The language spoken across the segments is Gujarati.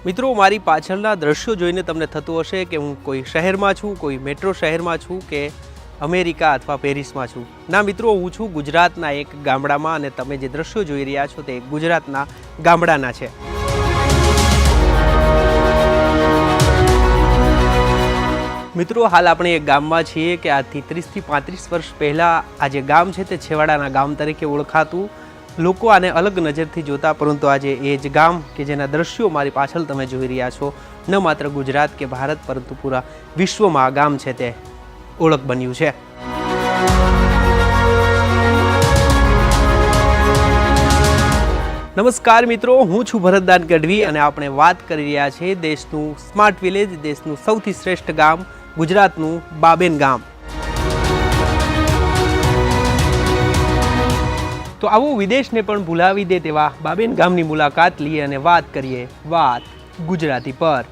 મિત્રો મારી પાછળના દ્રશ્યો જોઈને તમને થતું હશે કે હું કોઈ શહેરમાં છું, કોઈ મેટ્રો શહેરમાં છું કે અમેરિકા અથવા પેરિસમાં છું. ના મિત્રો, હું છું ગુજરાતના એક ગામડામાં અને તમે જે દ્રશ્યો જોઈ રહ્યા છો તે ગુજરાતના ગામડાના છે. મિત્રો, હાલ આપણે એક ગામમાં છીએ કે આજથી 30 થી 35 વર્ષ પહેલાં આ જે ગામ છે તે છેવાડાના ગામ તરીકે ઓળખાતું. લોકો આને અલગ નજરથી જોતા, પરંતુ આજે એ જ ગામ કે જેના દ્રશ્યો મારી પાછળ તમે જોઈ રહ્યા છો, ન માત્ર ગુજરાત કે ભારત પરંતુ પૂરા વિશ્વમાં આ ગામ છે તે ઓળખ બન્યું છે. નમસ્કાર મિત્રો, હું છું ભરતદાન ગઢવી અને આપણે વાત કરી રહ્યા છીએ દેશનું સ્માર્ટ વિલેજ, દેશનું સૌથી શ્રેષ્ઠ ગામ, ગુજરાતનું બાબેન ગામ. તો આવો વિદેશને પણ ભૂલાવી દે તેવા બાબેન ગામની મુલાકાત લઈએ અને વાત કરીએ વાત ગુજરાતી પર.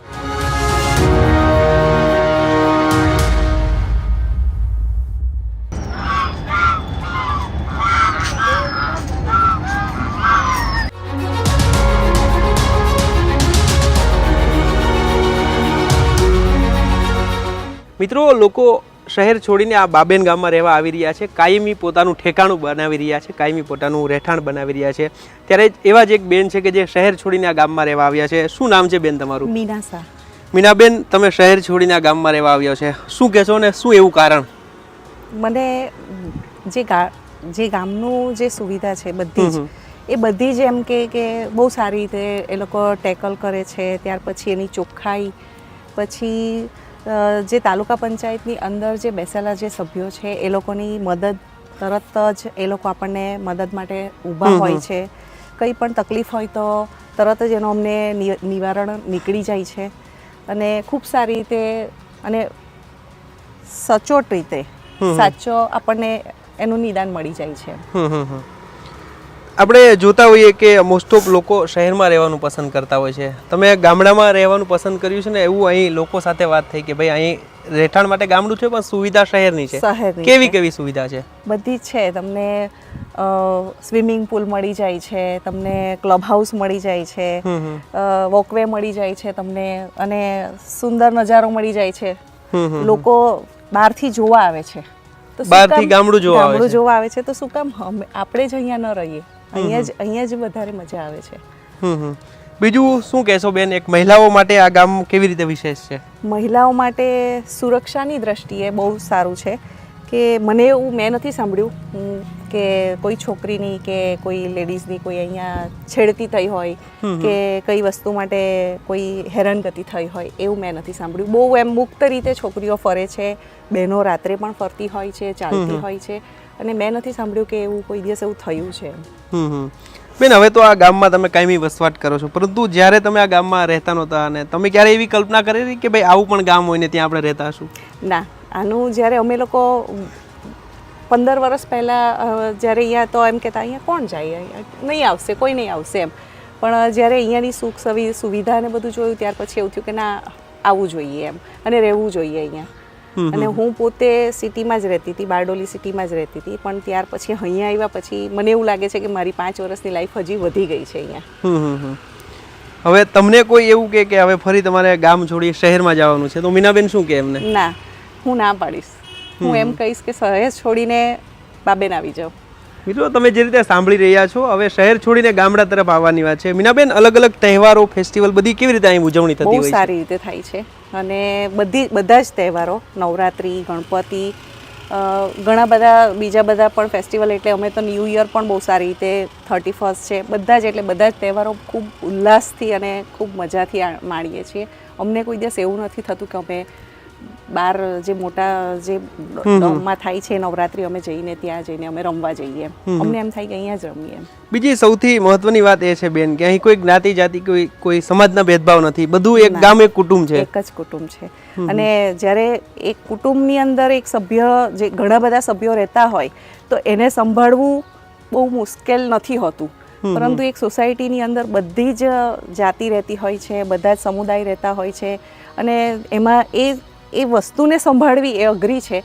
મિત્રો, લોકો શહેર છોડીને આ બાબેન ગામમાં રહેવા આવી રહ્યા છે, કાયમી પોતાનું ઠેકાણું બનાવી રહ્યા છે, કાયમી પોતાનું રહેઠાણ બનાવી રહ્યા છે. ત્યારે એવા જ એક બેન છે કે જે શહેર છોડીને આ ગામમાં રહેવા આવ્યા છે. શું નામ છે બેન તમારું? મીનાસા. મીનાબેન, તમે શહેર છોડીને આ ગામમાં રહેવા આવ્યા છે, શું કહેશો ને શું એવું કારણ? મને જે ગામનું જે સુવિધા છે બધી જ એ બધી જ એમ કે બહુ સારી રીતે એ લોકો ટેકલ કરે છે. ત્યાર પછી એની ચોખ્ખાઈ, પછી જે તાલુકા પંચાયતની અંદર જે બેસેલા જે સભ્યો છે એ લોકોની મદદ તરત જ એ લોકો આપણને મદદ માટે ઊભા હોય છે. કંઈ પણ તકલીફ હોય તો તરત જ એનો અમને નિવારણ નીકળી જાય છે અને ખૂબ સારી રીતે અને સચોટ રીતે સાચો આપણને એનું નિદાન મળી જાય છે. આપણે જોતા હોઈએ કે મોસ્ટ ઓફ લોકો શહેરમાં રહેવાનું પસંદ કરતા હોય છે. તમે ગામડામાં રહેવાનું પસંદ કર્યું છે ને, એવું અહીં લોકો સાથે વાત થઈ કે ભાઈ અહીં રહેઠાણ માટે ગામડું છે પણ સુવિધા શહેરની છે. કેવી કેવી સુવિધા છે? બધી જ છે. તમને સ્વિમિંગ પુલ મળી જાય છે, તમને ક્લબ હાઉસ મળી જાય છે, વોકવે મળી જાય છે તમને, અને સુંદર નજારો મળી જાય છે. લોકો બહારથી જોવા આવે છે, બહારથી ગામડું જોવા આવે છે, તો શું કામ આપણે જ અહીંયા ન રહીએ? અહીંયા જ વધારે મજા આવે છે. બીજું શું કહેશો બેન, એક મહિલાઓ માટે આ ગામ કેવી રીતે વિશેષ છે? મહિલાઓ માટે સુરક્ષાની દ્રષ્ટિએ બહુ સારું છે કે મેં નથી સાંભળ્યું કે કોઈ છોકરીની કે કોઈ લેડીઝની કોઈ અહીંયા છેડતી થઈ હોય કે કઈ વસ્તુ માટે કોઈ હેરાનગતિ થઈ હોય, એવું મેં નથી સાંભળ્યું. બહુ એમ મુક્ત રીતે છોકરીઓ ફરે છે, બહેનો રાત્રે પણ ફરતી હોય છે, ચાલતી હોય છે, અને મેં નથી સાંભળ્યું કે એવું કોઈ દિવસ એવું થયું છે. બેન, હવે તો આ ગામમાં તમે કાયમી વસવાટ કરો છો, પરંતુ જ્યારે તમે આ ગામમાં રહેતા નહોતા અને તમે ક્યારે એવી કલ્પના કરેલી કે ભાઈ આવું પણ ગામ હોય ને ત્યાં આપણે રહેતા હશું? ના, આનું જ્યારે અમે લોકો 15 વર્ષ પહેલાં જ્યારે અહીંયા તો એમ કહેતા અહીંયા કોણ જાય, નહીં આવશે, કોઈ નહીં આવશે એમ. પણ જ્યારે અહીંયાની સુખ સુવિધા ને બધું જોયું ત્યાર પછી એવું થયું કે ના, આવવું જોઈએ એમ અને રહેવું જોઈએ અહીંયા. અને હું પોતે સિટીમાં જ રહેતી હતી, બારડોલી સિટીમાં જ રહેતી હતી, પણ ત્યાર પછી અહીંયા આવ્યા પછી મને એવું લાગે છે કે મારી 5 વર્ષની લાઈફ હજી વધી ગઈ છે અહીંયા. હવે તમને કોઈ એવું કે હવે ફરી તમારે ગામ છોડી શહેરમાં જવાનું છે, તો મીનાબેન શું કે એમને? ના, હું ના પાડીશ. હું એમ કહીશ કે શહેર છોડીને બાબેન આવી જાઓ. મિત્રો, તમે જે રીતે સાંભળી રહ્યા છો, હવે શહેર છોડીને ગામડા તરફ આવવાની વાત છે. મીનાબેન, અલગ અલગ તહેવારો, ફેસ્ટિવલ બધી કેવી રીતે અહીં ઉજવણી થતી હોય છે? બહુ સારી રીતે થાય છે અને બધા જ તહેવારો, નવરાત્રિ, ગણપતિ, ઘણા બધા બીજા બધા પણ ફેસ્ટિવલ, એટલે અમે તો ન્યૂ યર પણ બહુ સારી રીતે 31st છે, બધા જ તહેવારો ખૂબ ઉલ્લાસથી અને ખૂબ મજાથી માણીએ છીએ. અમને કોઈ દિવસ એવું નથી થતું કે અમે બહાર જે મોટા જે ડોમમાં થાય છે નવરાત્રિ, અમે ત્યાં જઈને અમે રમવા જઈએ. અમને એમ થાય કે અહીંયા જ રમીએ. બીજી સૌથી મહત્વની વાત એ છે બેન કે અહીં કોઈ જ્ઞાતિ જાતિ કોઈ સમાજના ભેદભાવ નથી, બધું એક ગામ, એક કુટુંબ છે. એક જ કુટુંબ છે. અને જ્યારે એક કુટુંબની અંદર એક સભ્ય, જે ઘણા બધા સભ્યો રહેતા હોય તો એને સંભાળવું બહુ મુશ્કેલ નથી હોતું. પરંતુ એક સોસાયટીની અંદર બધી જ જાતિ રહેતી હોય છે, બધા જ સમુદાય રહેતા હોય છે, અને એમાં એ વસ્તુને સંભાળવી એ અઘરી છે.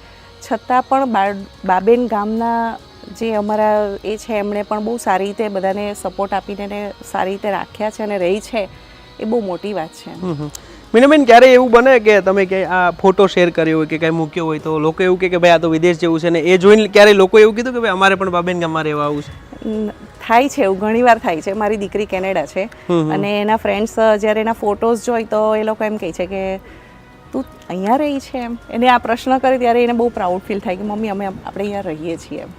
છતાં પણ બાબેન ગામના જે અમારા એ છે એમણે પણ બહુ સારી રીતે બધાને સપોર્ટ આપીને સારી રીતે રાખ્યા છે અને રહી છે એ બહુ મોટી વાત છે. મીનાબેન, ક્યારે એવું બને કે તમે કે આ ફોટો શેર કર્યો હોય કે કંઈ મૂક્યો હોય તો લોકો એવું કે ભાઈ આ તો વિદેશ જેવું છે, ને એ જોઈને ક્યારે લોકો એવું કીધું કે ભાઈ અમારે પણ બાબેન ગામમાં રહેવા આવું છે? થાય છે એવું, ઘણી વાર થાય છે. મારી દીકરી કેનેડા છે અને એના ફ્રેન્ડ્સ જ્યારે એના ફોટોઝ જોઈ તો એ લોકો એમ કહે છે કે તું અહીંયા રહી છે એમ. એને આ પ્રશ્ન કરે ત્યારે એને બહુ પ્રાઉડ ફીલ થાય કે મમ્મી આપણે અહીંયા રહીએ છીએ એમ.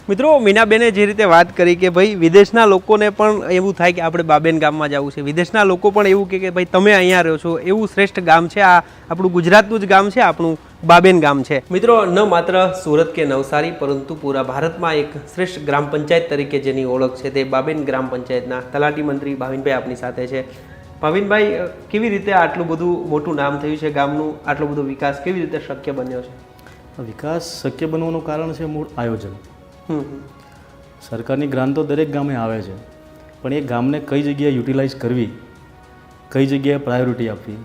મિત્રો, મીનાબેને જે રીતે વાત કરી કે ભાઈ વિદેશના લોકોને પણ એવું થાય કે આપણે બાબેન ગામમાં જવું છે, વિદેશના લોકો પણ એવું કે ભાઈ તમે અહીંયા રહ્યો છો, એવું શ્રેષ્ઠ ગામ છે આ, આપણું ગુજરાતનું જ ગામ છે, આપણું બાબેન ગામ છે. મિત્રો, ન માત્ર સુરત કે નવસારી પરંતુ પૂરા ભારતમાં એક શ્રેષ્ઠ ગ્રામ પંચાયત તરીકે જેની ઓળખ છે તે બાબેન ગ્રામ પંચાયતના તલાટી મંત્રી ભાવિનભાઈ આપણી સાથે છે. ભાવિનભાઈ, કેવી રીતે આટલું બધું મોટું નામ થયું છે ગામનું, આટલો બધો વિકાસ કેવી રીતે શક્ય બન્યો છે? વિકાસ શક્ય બનવાનું કારણ છે મૂળ આયોજન. સરકારની ગ્રાન્ટ તો દરેક ગામે આવે છે, પણ એ ગામને કઈ જગ્યાએ યુટિલાઇઝ કરવી, કઈ જગ્યાએ પ્રાયોરિટી આપવી,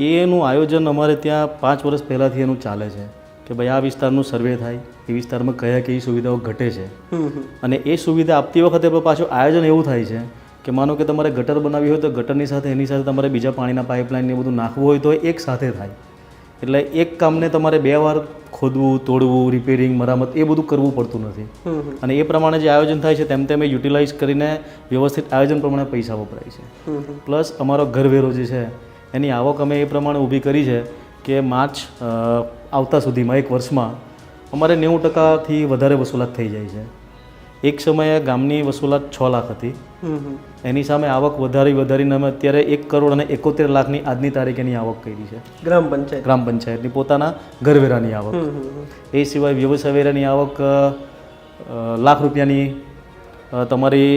એનું આયોજન અમારે ત્યાં 5 વર્ષ પહેલાંથી એનું ચાલે છે કે ભાઈ આ વિસ્તારનું સર્વે થાય, એ વિસ્તારમાં કયા કઈ સુવિધાઓ ઘટે છે, અને એ સુવિધા આપતી વખતે પાછું આયોજન એવું થાય છે કે માનો કે તમારે ગટર બનાવવી હોય તો ગટરની સાથે એની સાથે તમારે બીજા પાણીના પાઇપલાઇન એ બધું નાખવું હોય તો એક સાથે થાય. એટલે એક કામને તમારે 2 વાર ખોદવું, તોડવું, રિપેરિંગ, મરામત એ બધું કરવું પડતું નથી. અને એ પ્રમાણે જે આયોજન થાય છે તેમ તેમ એ યુટિલાઇઝ કરીને વ્યવસ્થિત આયોજન પ્રમાણે પૈસા વપરાય છે. પ્લસ અમારો ઘરવેરો જે છે એની આવક અમે એ પ્રમાણે ઊભી કરી છે કે માર્ચ આવતા સુધીમાં 1 વર્ષમાં અમારે 90%થી વધારે વસૂલાત થઈ જાય છે. એક સમયે ગામની વસૂલાત 6 લાખ હતી, એની સામે આવક વધારીને અમે અત્યારે 1,71,00,000ની આજની તારીખે એની આવક કરી છે. ગ્રામ પંચાયતની પોતાના ઘરવેરાની આવક. એ સિવાય વ્યવસાય વેરાની આવક લાખ રૂપિયાની તમારી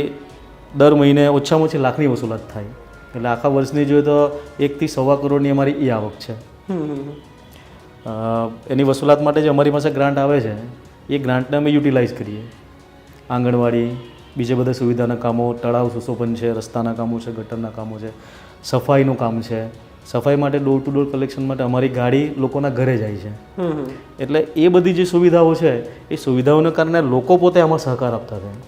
દર મહિને ઓછામાં ઓછી લાખની વસૂલાત થાય. એટલે આખા વર્ષની જોઈએ તો 1 થી 1.25 કરોડની અમારી એ આવક છે. એની વસૂલાત માટે જે અમારી પાસે ગ્રાન્ટ આવે છે એ ગ્રાન્ટને અમે યુટિલાઇઝ કરીએ. આંગણવાડી, બીજા બધા સુવિધાના કામો, તળાવ સુશોભન છે, રસ્તાના કામો છે, ગટરના કામો છે, સફાઈનું કામ છે. સફાઈ માટે ડોર ટુ ડોર કલેક્શન માટે અમારી ગાડી લોકોના ઘરે જાય છે. એટલે એ બધી જે સુવિધાઓ છે એ સુવિધાઓને કારણે લોકો પોતે આમાં સહકાર આપતા થાય.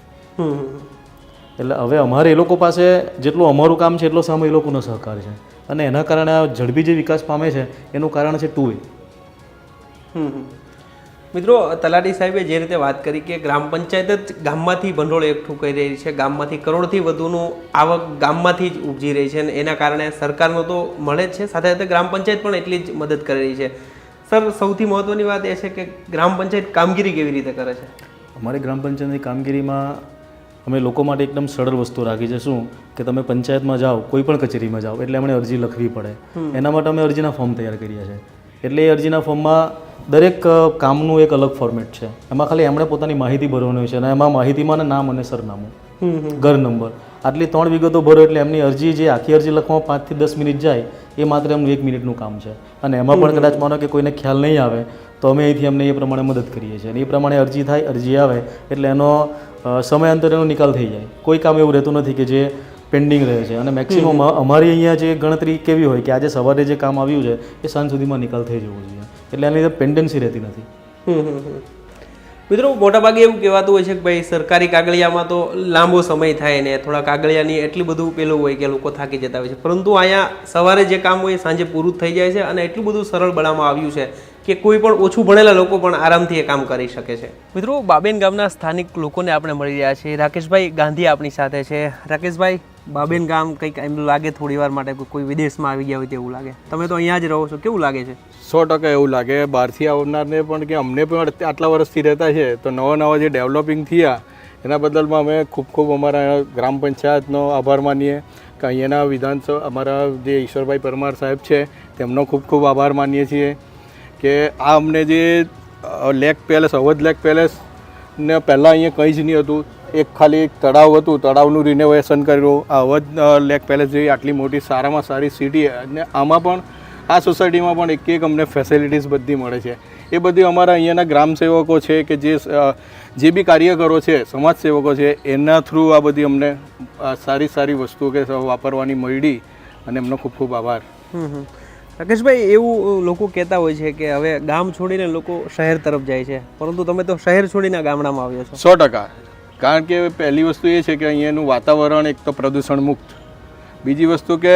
એટલે હવે અમારે એ લોકો પાસે જેટલું અમારું કામ છે એટલો સામે એ લોકોનો સહકાર છે, અને એના કારણે આ ઝડપી જે વિકાસ પામે છે એનું કારણ છે 2 વે. મિત્રો, તલાટી સાહેબે જે રીતે વાત કરી કે ગ્રામ પંચાયત જ ગામમાંથી ભંડોળ એકઠું કરી રહી છે, ગામમાંથી કરોડથી વધુનું આવક ગામમાંથી જ ઉપજી રહી છે, અને એના કારણે સરકારનો તો મળે જ છે, સાથે સાથે ગ્રામ પંચાયત પણ એટલી જ મદદ કરી રહી છે. સર, સૌથી મહત્ત્વની વાત એ છે કે ગ્રામ પંચાયત કામગીરી કેવી રીતે કરે છે? અમારી ગ્રામ પંચાયતની કામગીરીમાં અમે લોકો માટે એકદમ સરળ વસ્તુ રાખી છે. શું કે તમે પંચાયતમાં જાઓ, કોઈ પણ કચેરીમાં જાઓ એટલે અમને અરજી લખવી પડે. એના માટે અમે અરજીના ફોર્મ તૈયાર કર્યા છે. એટલે એ અરજીના ફોર્મમાં દરેક કામનું એક અલગ ફોર્મેટ છે. એમાં ખાલી એમણે પોતાની માહિતી ભરવાની હોય છે, અને એમાં માહિતીમાં નામ અને સરનામું, ઘર નંબર, આટલી 3 વિગતો ભરો એટલે એમની અરજી, જે આખી અરજી લખવામાં 5 થી 10 મિનિટ જાય એ માત્ર એમનું 1 મિનિટનું કામ છે. અને એમાં પણ કદાચ માનો કે કોઈને ખ્યાલ નહીં આવે તો અમે અહીંથી એમને એ પ્રમાણે મદદ કરીએ છીએ. અને એ પ્રમાણે અરજી થાય, અરજી આવે એટલે એનો સમયાંતરેનો નિકાલ થઈ જાય. કોઈ કામ એવું રહેતું નથી કે જે પેન્ડિંગ રહે છે. અને મેક્સિમમ અમારી અહીંયા જે ગણતરી કેવી હોય કે આજે સવારે જે કામ આવ્યું છે એ સાંજ સુધીમાં નિકાલ થઈ જવો જોઈએ. એટલે એની લીધે પેન્ડન્સી રહેતી નથી. મિત્રો, મોટાભાગે એવું કહેવાતું હોય છે કે ભાઈ સરકારી કાગળિયામાં તો લાંબો સમય થાય ને થોડા કાગળિયાની એટલું બધું પેલું હોય કે લોકો થાકી જતા હોય છે, પરંતુ અહીંયા સવારે જે કામ હોય સાંજે પૂરું થઈ જાય છે, અને એટલું બધું સરળ બનાવવામાં આવ્યું છે કે કોઈ પણ ઓછું ભણેલા લોકો પણ આરામથી એ કામ કરી શકે છે. મિત્રો, બાબેન ગામના સ્થાનિક લોકોને આપણે મળી રહ્યા છીએ. રાકેશભાઈ ગાંધી આપણી સાથે છે. રાકેશભાઈ, બાબેન ગામ કંઈક એમ લાગે થોડી વાર માટે કોઈ વિદેશમાં આવી ગયા હોય તેવું લાગે. તમે તો અહીંયા જ રહો છો, કેવું લાગે છે? 100% એવું લાગે. બહારથી આવનારને પણ કે અમને પણ આટલા વર્ષથી રહેતા છે તો નવા જે ડેવલપિંગ થયા એના બદલમાં અમે ખૂબ અમારા ગ્રામ પંચાયતનો આભાર માનીએ. કે અહીંયાના વિધાનસભા અમારા જે ઈશ્વરભાઈ પરમાર સાહેબ છે તેમનો ખૂબ આભાર માનીએ છીએ કે આ અમને જે lake palace, Awadh lake palace ને પહેલાં અહીંયા કંઈ જ નહીં હતું. ખાલી એક તળાવ હતું, તળાવનું રિનોવેશન કર્યું. આ અવધ લેક પેલેસ જેવી આટલી મોટી સારામાં સારી સિટી, અને આમાં પણ આ સોસાયટીમાં પણ એક અમને ફેસિલિટીઝ બધી મળે છે. એ બધી અમારા અહીંયાના ગ્રામસેવકો છે કે જે બી કાર્યકરો છે, સમાજસેવકો છે, એના થ્રુ આ બધી અમને સારી વસ્તુઓ કે વાપરવાની મળી, અને એમનો ખૂબ આભાર. રાકેશભાઈ, એવું લોકો કહેતા હોય છે કે હવે ગામ છોડીને લોકો શહેર તરફ જાય છે, પરંતુ તમે તો શહેર છોડીને ગામડામાં આવ્યો છો. 100%. કારણ કે પહેલી વસ્તુ એ છે કે અહીંયાનું વાતાવરણ એક તો પ્રદૂષણ મુક્ત, બીજી વસ્તુ કે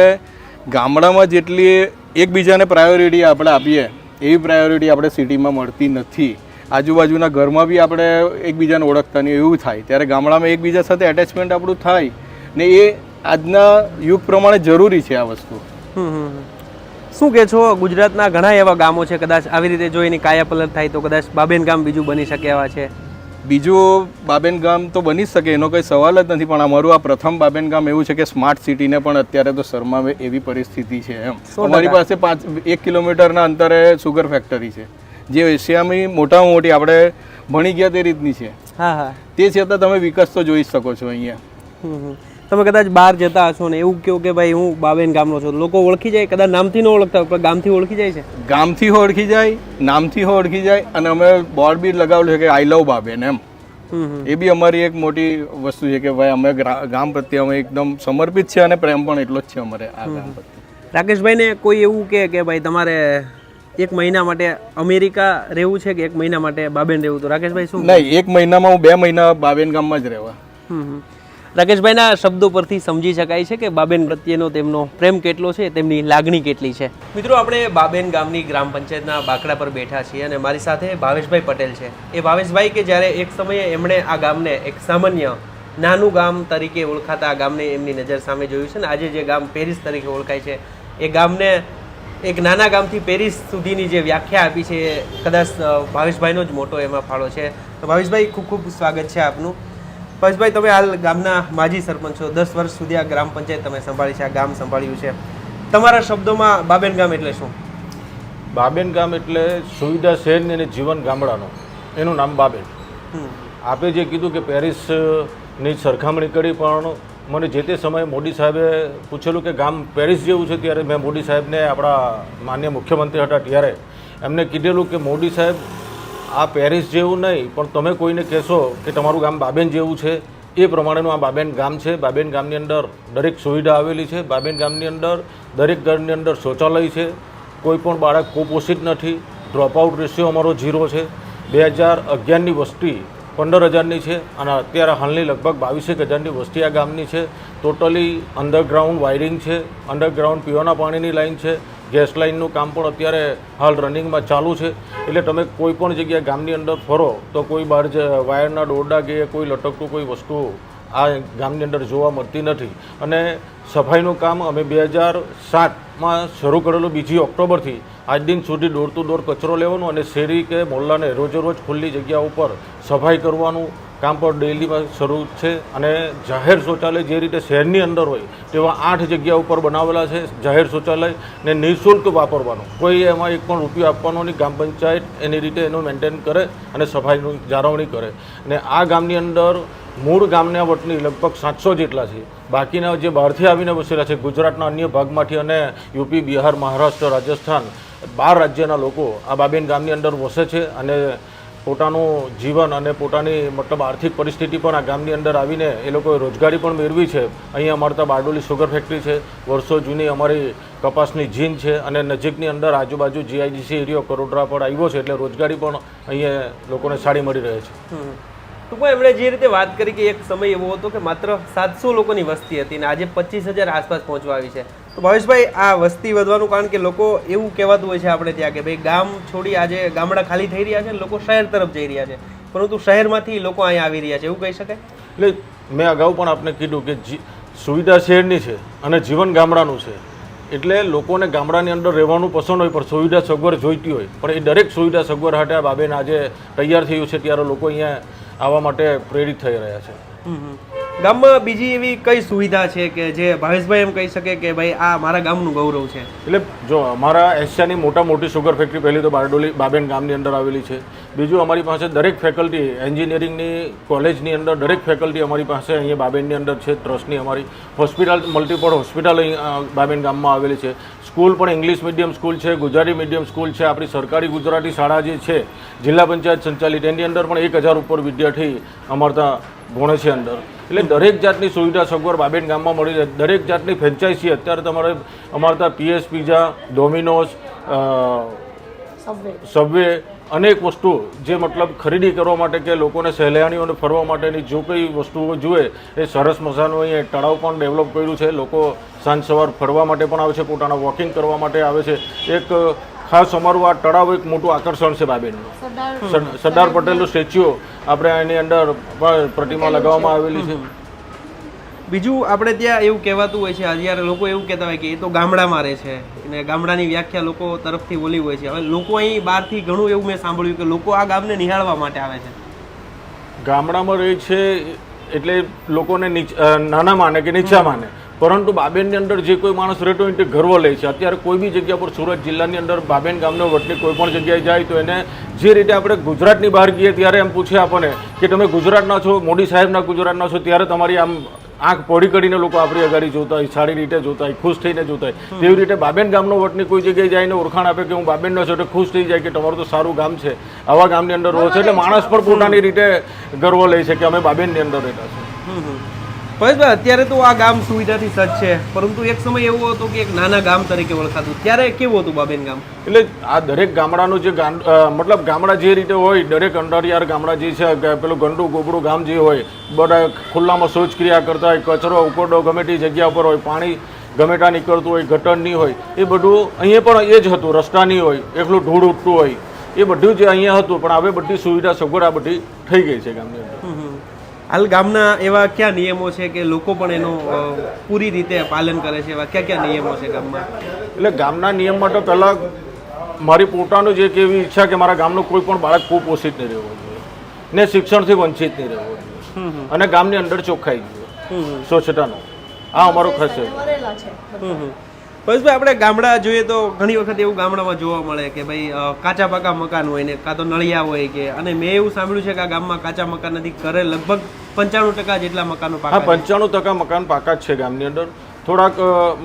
ગામડામાં જેટલી એકબીજાને પ્રાયોરિટી આપણે આપીએ એવી પ્રાયોરિટી આપણે સિટીમાં મળતી નથી. આજુબાજુના ઘરમાં બી આપણે એકબીજાને ઓળખતા નહીં એવું થાય, ત્યારે ગામડામાં એકબીજા સાથે એટેચમેન્ટ આપણું થાય ને એ આજના યુગ પ્રમાણે જરૂરી છે આ વસ્તુ. શું કહે છો, ગુજરાતના ઘણા એવા ગામો છે કદાચ આવી રીતે જો એની કાયાપલટ થાય તો કદાચ બાબેન ગામ બીજું બની શકે એવા છે? બીજું બાબેન ગામ તો બની જ શકે, એનો કંઈ સવાલ જ નથી, પણ અમારું આ પ્રથમ બાબેન ગામ એવું છે કે સ્માર્ટ સિટીને પણ અત્યારે તો શરમાવે એવી પરિસ્થિતિ છે. એમ અમારી પાસે 1 કિલોમીટરના અંતરે સુગર ફેક્ટરી છે, જે એશિયાની મોટામાં મોટી, આપણે ભણી ગયા તે રીતની છે. હા હા. તે છતાં તમે વિકાસ તો જોઈ શકો છો અહીંયા. તમે કદાચ બહાર જતા હશો ને એવું કહો કે ભાઈ હું બાબેન ગામનો છું, લોકો ઓળખી જાય? કદાચ નામથી ન ઓળખતા પણ ગામથી ઓળખી જાય છે? ગામથી ઓળખી જાય, નામથી ઓળખી જાય, અને અમે બોર્ડ બી લગાવેલું છે કે આઈ લવ બાબેન એમ. એ બી અમારી એક મોટી વસ્તુ છે કે ભાઈ અમે ગામ પ્રત્યે અમે એકદમ સમર્પિત છે અને પ્રેમ પણ એટલો જ છે અમારે આ ગામ પ્રત્યે. રાકેશભાઈને કોઈ એવું કે ભાઈ તમારે 1 મહિના માટે અમેરિકા રહેવું છે કે 1 મહિના માટે બાબેન રહેવું, તો રાકેશભાઈ શું? નહીં, 1 મહિનામાં હું 2 મહિના બાબેન ગામમાં જ રહેવા. રાકેશભાઈના શબ્દો પરથી સમજી શકાય છે કે બાબેન પ્રત્યેનો તેમનો પ્રેમ કેટલો છે, તેમની લાગણી કેટલી છે. મિત્રો, આપણે બાબેન ગામની ગ્રામ પંચાયતના બાકડા પર બેઠા છીએ અને મારી સાથે ભાવેશભાઈ પટેલ છે. એ ભાવેશભાઈ કે જ્યારે એક સમયે એમણે આ ગામને એક સામાન્ય નાનું ગામ તરીકે ઓળખાતા આ ગામને એમની નજર સામે જોયું છે ને આજે જે ગામ પેરિસ તરીકે ઓળખાય છે એ ગામને એક નાના ગામથી પેરિસ સુધીની જે વ્યાખ્યા આપી છે કદાચ ભાવેશભાઈનો જ મોટો એમાં ફાળો છે. તો ભાવેશભાઈ, ખૂબ ખૂબ સ્વાગત છે આપનું. ભાવેશભાઈ, તમે હાલ ગામના માજી સરપંચ છો, 10 વર્ષ સુધી આ ગ્રામ પંચાયત તમે સંભાળી છે, આ ગામ સંભાળ્યું છે. તમારા શબ્દોમાં બાબેન ગામ એટલે શું? બાબેન ગામ એટલે સુવિધા શહેરની અને જીવન ગામડાનું, એનું નામ બાબેન. આપે જે કીધું કે પેરિસની સરખામણી કરી, પણ મને જે તે સમયે મોદી સાહેબે પૂછેલું કે ગામ પેરિસ જેવું છે, ત્યારે મેં મોદી સાહેબને, આપણા માન્ય મુખ્યમંત્રી હતા ત્યારે, એમને કીધેલું કે મોદી સાહેબ આ પેરિસ જેવું નહીં, પણ તમે કોઈને કહેશો કે તમારું ગામ બાબેન જેવું છે, એ પ્રમાણેનું આ બાબેન ગામ છે. બાબેન ગામની અંદર દરેક સુવિધા આવેલી છે. બાબેન ગામની અંદર દરેક ઘરની અંદર શૌચાલય છે. કોઈ પણ બાળક કુપોષિત નથી. ડ્રોપઆઉટ રેશિયો અમારો 0 છે. 2011ની વસ્તી 15,000ની છે અને અત્યારે હાલની લગભગ 22,000ની વસ્તી આ ગામની છે. ટોટલી અંડરગ્રાઉન્ડ વાયરિંગ છે, અંડરગ્રાઉન્ડ પીવાના પાણીની લાઈન છે, ગેસ લાઇનનું કામ પણ અત્યારે હાલ રનિંગમાં ચાલુ છે. એટલે તમે કોઈ પણ જગ્યાએ ગામની અંદર ફરો તો કોઈ બહાર વાયરના દોરડા કે કોઈ લટકતું કોઈ વસ્તુ આ ગામની અંદર જોવા મળતી નથી. અને સફાઈનું કામ અમે 2007માં શરૂ કરેલું, 2 ઓક્ટોબરથી આજ દિન સુધી ડોર ટુ ડોર કચરો લેવાનું અને શેરી કે મોહલ્લાને રોજે રોજ ખુલ્લી જગ્યા ઉપર સફાઈ કરવાનું કામ પણ ડેઈલીમાં શરૂ છે. અને જાહેર શૌચાલય જે રીતે શહેરની અંદર હોય તેવા 8 જગ્યા ઉપર બનાવેલા છે જાહેર શૌચાલય, ને નિઃશુલ્ક વાપરવાનું, કોઈ એમાં 1 પણ રૂપિયો આપવાનો નહીં. ગ્રામ પંચાયત એની રીતે એનું મેન્ટેન કરે અને સફાઈની જાળવણી કરે. અને આ ગામની અંદર મૂળ ગામના વતની લગભગ 700 જેટલા છે. બાકીના જે બહારથી આવીને વસેલા છે, ગુજરાતના અન્ય ભાગમાંથી અને યુપી, બિહાર, મહારાષ્ટ્ર, રાજસ્થાન, 12 રાજ્યના લોકો આ બાબેન ગામની અંદર વસે છે. અને પોતાનું જીવન અને પોતાની મતલબ આર્થિક પરિસ્થિતિ પણ આ ગામની અંદર આવીને એ લોકોએ રોજગારી પણ મેળવી છે. અહીંયા અમારે ત્યાં બારડોલી સુગર ફેક્ટરી છે, વર્ષો જૂની અમારી કપાસની જીન છે, અને નજીકની અંદર આજુબાજુ જીઆઈડીસી એરિયો કરોડરા પર આવ્યો છે, એટલે રોજગારી પણ અહીંયા લોકોને સારી મળી રહે છે. ટૂંકમાં એમણે જે રીતે વાત કરી કે એક સમય એવો હતો કે માત્ર 700 લોકોની વસ્તી હતી ને આજે 25,000 આસપાસ પહોંચવા આવી છે. તો ભાવેશભાઈ, આ વસ્તી વધવાનું કારણ કે લોકો એવું કહેવાતું હોય છે આપણે ત્યાં કે ભાઈ ગામ છોડી આજે ગામડા ખાલી થઈ રહ્યા છે, લોકો શહેર તરફ જઈ રહ્યા છે, પરંતુ શહેરમાંથી લોકો અહીંયા આવી રહ્યા છે, એવું કહી શકાય? એટલે મેં અગાઉ પણ આપને કીધું કે સુવિધા શહેરની છે અને જીવન ગામડાનું છે. એટલે લોકોને ગામડાની અંદર રહેવાનું પસંદ હોય, પણ સુવિધા સગવડ જોઈતી હોય, પણ એ દરેક સુવિધા સગવડ હાટે આ બાબેન આજે તૈયાર થયું છે, ત્યારે લોકો અહીંયા આવવા માટે પ્રેરિત થઈ રહ્યા છે. ગામમાં બીજી એવી કઈ સુવિધા છે કે જે ભાવેશભાઈ એમ કહી શકે કે ભાઈ આ મારા ગામનું ગૌરવ છે? એટલે જો અમારા એશિયાની મોટી સુગર ફેક્ટરી પહેલી તો બારડોલી બાબેન ગામની અંદર આવેલી છે. બીજું અમારી પાસે દરેક ફેકલ્ટી, એન્જિનિયરિંગની કોલેજની અંદર દરેક ફેકલ્ટી અમારી પાસે અહીંયા બાબેનની અંદર છે. ટ્રસ્ટની અમારી હોસ્પિટલ, મલ્ટીપલ હોસ્પિટલ અહીં બાબેન ગામમાં આવેલી છે. સ્કૂલ પણ ઇંગ્લિશ મીડિયમ સ્કૂલ છે, ગુજરાતી મીડિયમ સ્કૂલ છે. આપણી સરકારી ગુજરાતી શાળા જે છે જિલ્લા પંચાયત સંચાલિત, એની અંદર પણ 1,000 ઉપર વિદ્યાર્થી અમારે ત્યાં ભણે છે અંદર. એટલે દરેક જાતની સુવિધા સગવડ બાબેન ગામમાં મળી રહે. દરેક જાતની ફ્રેન્ચાઇઝી અત્યારે તમારે અમારે ત્યાં PS પિઝા, ડોમિનોઝ, સબવે, અનેક વસ્તુ જે મતલબ ખરીદી કરવા માટે કે લોકોને સહેલાણીઓને ફરવા માટેની જો કંઈ વસ્તુઓ જોઈએ એ સરસ મજાનું અહીંયા તળાવ પણ ડેવલપ કર્યું છે. લોકો સાંજ સવાર ફરવા માટે પણ આવે છે, પોતાના વોકિંગ કરવા માટે આવે છે. એક ખાસ અમારું આ તળાવ એક મોટું આકર્ષણ છે બાબેનનું. સરદાર પટેલનું સ્ટેચ્યુ આપણે એની અંદર પ્રતિમા લગાવવામાં આવેલી છે. બીજું આપણે ત્યાં એવું કહેવાતું હોય છે, અત્યારે લોકો એવું કહેતા હોય કે એ તો ગામડામાં રહે છે અને ગામડાની વ્યાખ્યા લોકો તરફથી બોલી હોય છે. હવે લોકો અહીં બહારથી ઘણું એવું મેં સાંભળ્યું કે લોકો આ ગામને નિહાળવા માટે આવે છે. ગામડામાં રહે છે એટલે લોકોને નાના માને કે નીચા માને, પરંતુ બાબેનની અંદર જે કોઈ માણસ રહેતો હોય તે ગર્વ લે છે. અત્યારે કોઈ બી જગ્યા પર સુરત જિલ્લાની અંદર બાબેન ગામનો વતની કોઈ પણ જગ્યાએ જાય તો એને જે રીતે આપણે ગુજરાતની બહાર ગઈએ ત્યારે એમ પૂછે આપણને કે તમે ગુજરાતના છો, મોદી સાહેબના ગુજરાતના છો, ત્યારે તમારી આમ આંખ પોડી કરીને લોકો આપણી અગાડી જોતા હોય, સારી રીતે જોતા હોય, ખુશ થઈને જોતા હોય. તેવી રીતે બાબેન ગામનો વતની કોઈ જગ્યાએ જઈને ઓળખાણ આપે કે હું બાબેનનો છું એટલે ખુશ થઈ જાય કે તમારું તો સારું ગામ છે, આવા ગામની અંદર રહો છો. એટલે માણસ પણ પોતાની રીતે ગર્વ લે છે કે અમે બાબેનની અંદર રહેતા છીએ. પરેશભાઈ, અત્યારે તો આ ગામ સુવિધાથી સજ્જ છે, પરંતુ એક સમય એવો હતો કે એક નાના ગામ તરીકે ઓળખાતું. ત્યારે કેવું હતું બાબેન ગામ? એટલે આ દરેક ગામડાનું જે મતલબ ગામડા જે રીતે હોય, દરેક અંતરિયાળ ગામડા જે છે, પેલું ગંડું ગોબડું ગામ જે હોય, બધા ખુલ્લામાં શૌચક્રિયા કરતા હોય, કચરો ઉકરડો ગમે તે જગ્યા પર હોય, પાણી ગમે ત્યાં નીકળતું હોય, ગટર નહીં હોય, એ બધું અહીંયા પણ એ જ હતું. રસ્તા નહીં હોય, એકલું ધૂળ ઉઠતું હોય, એ બધું જે અહીંયા હતું. પણ હવે બધી સુવિધા સગવડ આ બધી થઈ ગઈ છે ગામની અંદર. હાલ ગામના એવા કયા નિયમો છે કે લોકો પણ એનું પૂરી રીતે પાલન કરે છે? એવા કયા કયા નિયમો છે ગામમાં? એટલે ગામના નિયમ માટે પહેલાં મારી પોતાનું જે એક એવી ઈચ્છા કે મારા ગામનું કોઈ પણ બાળક કુપોષિત નહીં રહેવું જોઈએ ને શિક્ષણથી વંચિત નહીં રહેવું જોઈએ અને ગામની અંદર ચોખ્ખાઈ જોઈએ, સ્વચ્છતાનો. આ અમારો ખાસ છે. પરેશભાઈ, આપણે ગામડા જોઈએ તો ઘણી વખત એવું ગામડામાં જોવા મળે કે ભાઈ કાચા પાકા મકાન હોય ને કાં તો નળિયા હોય કે, અને મેં એવું સાંભળ્યું છે કે આ ગામમાં કાચા મકાન નથી, ઘરે લગભગ 95% જેટલા મકાનો પાકા. હા, 95% મકાન પાકા જ છે ગામની અંદર. થોડાક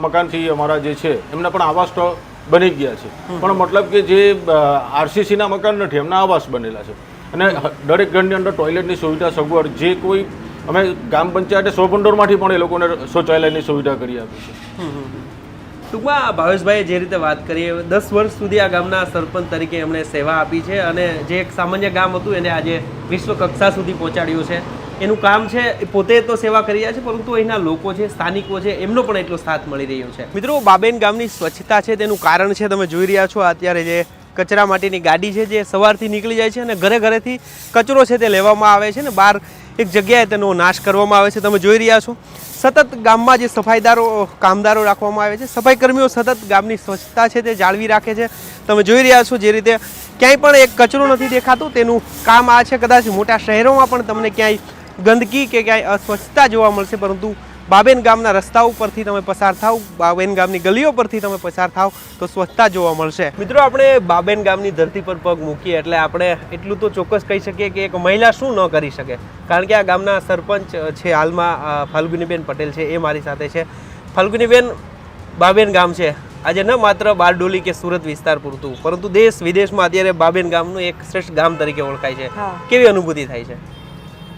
મકાનથી અમારા જે છે એમના પણ આવાસ તો બની ગયા છે, પણ મતલબ કે જે આરસીસીના મકાન નથી એમના આવાસ બનેલા છે. અને દરેક ઘરની અંદર ટોયલેટની સુવિધા સગવડ જે કોઈ અમે ગ્રામ પંચાયતે 100 ભંડોળમાંથી પણ એ લોકોને શૌચાલયની સુવિધા કરી આપી છે. ટૂંકમાં ભાવેશભાઈએ જે રીતે વાત કરી, 10 વર્ષ સુધી આ ગામના સરપંચ તરીકે એમણે સેવા આપી છે અને જે એક સામાન્ય ગામ હતું એને આજે વિશ્વ કક્ષા સુધી પહોંચાડ્યું છે. એનું કામ છે, પોતે તો સેવા કરી રહ્યા છે, પરંતુ અહીંના લોકો છે, સ્થાનિકો છે, એમનો પણ એટલો સાથ મળી રહ્યો છે. મિત્રો, બાબેન ગામની સ્વચ્છતા છે તેનું કારણ છે, તમે જોઈ રહ્યા છો અત્યારે જે કચરા માટેની ગાડી છે જે સવારથી નીકળી જાય છે અને ઘરે ઘરેથી કચરો છે તે લેવામાં આવે છે ને બહાર એક જગ્યાએ તેનો નાશ કરવામાં આવે છે. તમે જોઈ રહ્યા છો સતત ગામમાં જે સફાઈદારો કામદારો રાખવામાં આવે છે, સફાઈ કર્મીઓ સતત ગામની સ્વચ્છતા છે તે જાળવી રાખે છે. તમે જોઈ રહ્યા છો જે રીતે ક્યાંય પણ એક કચરો નથી દેખાતો, તેનું કામ આ છે. કદાચ મોટા શહેરોમાં પણ તમને ક્યાંય ગંદકી કે ક્યાંય અસ્વચ્છતા જોવા મળશે, પરંતુ બાબેન ગામના રસ્તાઓ પરથી તમે પસાર થાવ, બાબેન ગામની ગલીઓ પરથી તમે પસાર થાવ તો સ્વચ્છતા જોવા મળશે. મિત્રો, આપણે બાબેન ગામની ધરતી પર પગ મૂકીએ એટલે આપણે એટલું તો ચોક્કસ કહી શકીએ કે એક મહિલા શું ન કરી શકે, કારણ કે આ ગામના સરપંચ છે હાલમાં ફાલ્ગુનીબેન પટેલ છે, એ મારી સાથે છે. ફાલ્ગુનીબેન, બાબેન ગામ છે આજે ન માત્ર બારડોલી કે સુરત વિસ્તાર પૂરતું, પરંતુ દેશ વિદેશમાં અત્યારે બાબેન ગામનું એક શ્રેષ્ઠ ગામ તરીકે ઓળખાય છે. કેવી અનુભૂતિ થાય છે?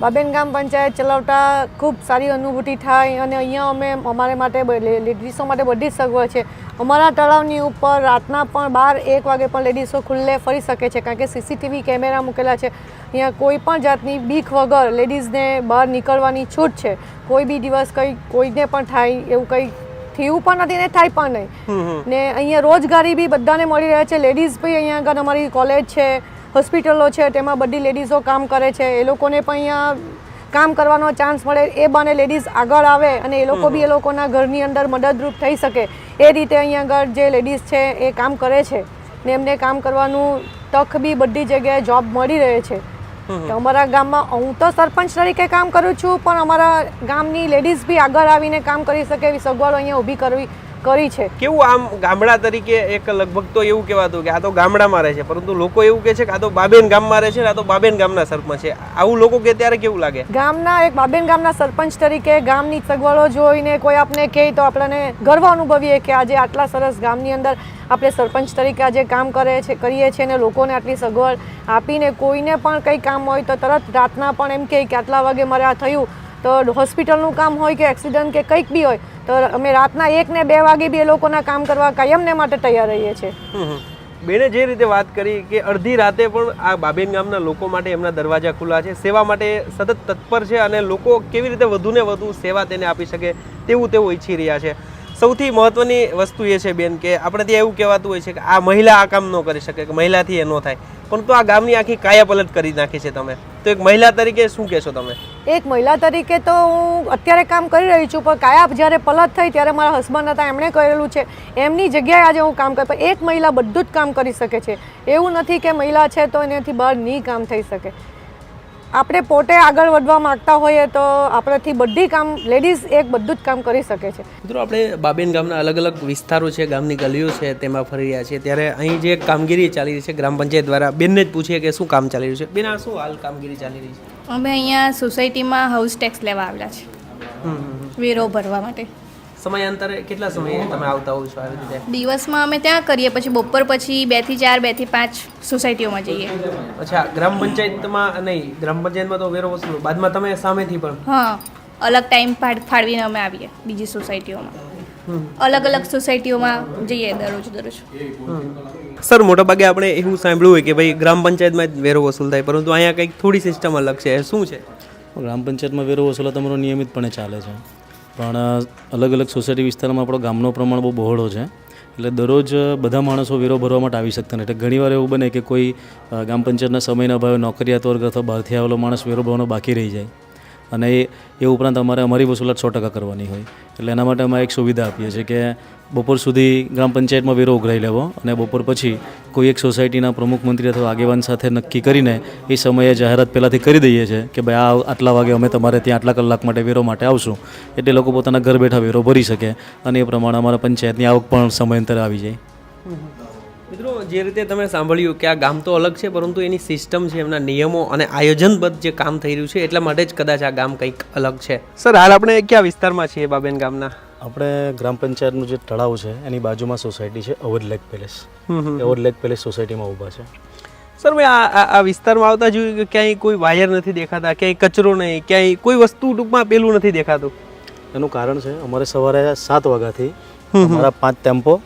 બાબેન ગામ પંચાયત ચલાવતા ખૂબ સારી અનુભૂતિ થાય અને અહીંયા અમે અમારે માટે લેડીઝો માટે બધી જ સગવડ છે. અમારા તળાવની ઉપર રાતના પણ 12-1 વાગે પણ લેડીઝો ખુલ્લે ફરી શકે છે, કારણ કે સીસીટીવી કેમેરા મૂકેલા છે. અહીંયા કોઈ પણ જાતની બીક વગર લેડીઝને બહાર નીકળવાની છૂટ છે. કોઈ બી દિવસ કોઈને પણ થાય એવું કંઈ થયું પણ નથી ને થાય પણ નહીં. ને અહીંયા રોજગારી બી બધાને મળી રહે છે. લેડીઝ બી અહીંયા આગળ અમારી કોલેજ છે, હોસ્પિટલો છે, તેમાં બધી લેડીઝો કામ કરે છે. એ લોકોને પણ અહીંયા કામ કરવાનો ચાન્સ મળે, એ બાને લેડીઝ આગળ આવે અને એ લોકો બી એ લોકોના ઘરની અંદર મદદરૂપ થઈ શકે એ રીતે અહીંયા આગળ જે લેડીઝ છે એ કામ કરે છે ને એમને કામ કરવાનું તક બી બધી જગ્યાએ જોબ મળી રહે છે. તો અમારા ગામમાં હું તો સરપંચ તરીકે કામ કરું છું, પણ અમારા ગામની લેડીઝ બી આગળ આવીને કામ કરી શકે એવી સગવડો અહીંયા ઊભી કરી છે. કેવું આમ ગામડા તરીકે એક લગભગ તો એવું કહેવાતું કે આ તો ગામડામાં રહે છે, પરંતુ લોકો એવું કહે છે કે આ તો બાબેન ગામમાં રહે છે, આ તો બાબેન ગામના સરપંચ છે. આવું લોકો કે ત્યારે કેવું લાગે? ગામના એક બાબેન ગામના સરપંચ તરીકે ગામની સગવડો જોઈને કોઈ આપણે કહે તો આપણને ગર્વ અનુભવીએ કે આજે આટલા સરસ ગામની અંદર આપણે સરપંચ તરીકે આજે કામ કરીએ છીએ અને લોકોને આટલી સગવડ આપીને કોઈને પણ કંઈ કામ હોય તો તરત રાતના પણ એમ કહે કે આટલા વાગે મારે આ થયું, તો હોસ્પિટલનું કામ હોય કે એક્સિડન્ટ કે કંઈક બી હોય તો અમે રાતના 1 ને 2 વાગે બી એ લોકોના કામ કરવા કાયમને માટે તૈયાર રહીએ છીએ. બેને જે રીતે વાત કરી કે અડધી રાતે પણ આ બાબેન ગામના લોકો માટે એમના દરવાજા ખુલ્લા છે, સેવા માટે સતત તત્પર છે અને લોકો કેવી રીતે વધુને વધુ સેવા તેને આપી શકે તેવું તેઓ ઈચ્છી રહ્યા છે. સૌથી મહત્વની વસ્તુ એ છે બેન કે આપણે ત્યાં એવું કહેવાતું હોય છે કે આ મહિલા આ કામ ન કરી શકે કે મહિલાથી એ ન થાય, પરંતુ આ ગામની આખી કાયાપલટ કરી નાખી છે તમે, તો એક મહિલા તરીકે શું કહેશો તમે? એક મહિલા તરીકે તો હું અત્યારે કામ કરી રહી છું, પણ કાયા જ્યારે પલટ થઈ ત્યારે મારા હસબન્ડ હતા, એમણે કરેલું છે, એમની જગ્યાએ આજે હું કામ કરું. પણ એક મહિલા બધું જ કામ કરી શકે છે, એવું નથી કે મહિલા છે તો એનાથી બહાર નહીં કામ થઈ શકે. આપણે પોતે આગળ વધવા માંગતા હોઈએ તો આપણાથી બધી કામ લેડીઝ એક બધું જ કામ કરી શકે છે. મિત્રો આપણે બાબેન ગામના અલગ અલગ વિસ્તારો છે, ગામની ગલીઓ છે, તેમાં ફરી રહ્યા છીએ, ત્યારે અહીં જે કામગીરી ચાલી રહી છે ગ્રામ પંચાયત દ્વારા, બેનને જ પૂછીએ કે શું કામ ચાલી રહ્યું છે. બેન, આ શું હાલ કામગીરી ચાલી રહી છે? અમે અહીંયા સોસાયટીમાં હાઉસ ટેક્સ લેવા આવેલા છે, વેરો ભરવા માટે. સમયાંતરે કેટલા સમયે તમે આવતા હોવ છો આવી રીતે? દિવસમાં અમે ત્યાં કરીએ, પછી બપોર પછી 2 થી 4 2 થી 5 સોસાયટીઓમાં જઈએ. અચ્છા, ગ્રામ પંચાયતમાં નહીં, ગ્રામ પંચાયતમાં તો વેરો વસૂલો, બાદમાં તમે સામેથી પણ? હા, અલગ ટાઈમ ફાળવીને અમે આવીએ બીજી સોસાયટીઓમાં, અલગ અલગ સોસાયટીઓમાં જઈએ દરરોજ. સર, મોટાભાગે આપણે એવું સાંભળ્યું હોય કે ભાઈ ગ્રામ પંચાયતમાં જ વેરો વસૂલ થાય, પરંતુ અહીંયા કંઈક થોડી સિસ્ટમ અલગ છે, શું છે? ગ્રામ પંચાયતમાં વેરો વસૂલો તમારો નિયમિતપણે ચાલે છે, પણ અલગ અલગ સોસાયટી વિસ્તારમાં આપણો ગામનો પ્રમાણ બહુ બહોળો છે, એટલે દરરોજ બધા માણસો વેરો ભરવા માટે આવી શકતા નથી. એટલે ઘણીવાર એવું બને કે કોઈ ગામ પંચાયતના સમયના અભાવે નોકરિયાત વર્ગ અથવા બહારથી આવેલો માણસ વેરો ભરવાનો બાકી રહી જાય, અને એ ઉપરાંત અમારી વસૂલાત 100% કરવાની હોય. એટલે એના માટે અમે એક સુવિધા આપીએ છીએ કે બપોર સુધી ગ્રામ પંચાયતમાં વેરો ઉઘરાઈ લેવો, અને બપોર પછી કોઈ એક સોસાયટીના પ્રમુખ મંત્રી અથવા આગેવાન સાથે નક્કી કરીને એ સમયે જાહેરાત પહેલાંથી કરી દઈએ છીએ કે ભાઈ આટલા વાગે અમે તમારે ત્યાં આટલા કલાક માટે વેરો માટે આવશું, એટલે લોકો પોતાના ઘર બેઠા વેરો ભરી શકે, અને એ પ્રમાણે અમારા પંચાયતની આવક પણ સમયાંતરે આવી જાય. મિત્રો, જે રીતે તમે સાંભળ્યું કે આ ગામ તો અલગ છે, પરંતુ એની સિસ્ટમ છે, એમના નિયમો અને આયોજનબદ્ધ જે કામ થઈ રહ્યું છે, એટલા માટે જ કદાચ આ ગામ કંઈક અલગ છે. સર, હાલ આપણે કયા વિસ્તારમાં છીએ બાબેન ગામના? આપણે ગ્રામ પંચાયતનું જે તળાવ છે એની બાજુમાં સોસાયટી છે Awadh lake palace. Awadh lake palace સોસાયટીમાં ઊભા છે. સર, મેં આ વિસ્તારમાં આવતા જોયું કે ક્યાંય કોઈ વાયર નથી દેખાતા, ક્યાંય કચરો નહીં, ક્યાંય કોઈ વસ્તુ ટૂંકમાં પેલું નથી દેખાતું. એનું કારણ છે અમારે સવારે 7 વાગ્યાથી અમારા 5 ટેમ્પો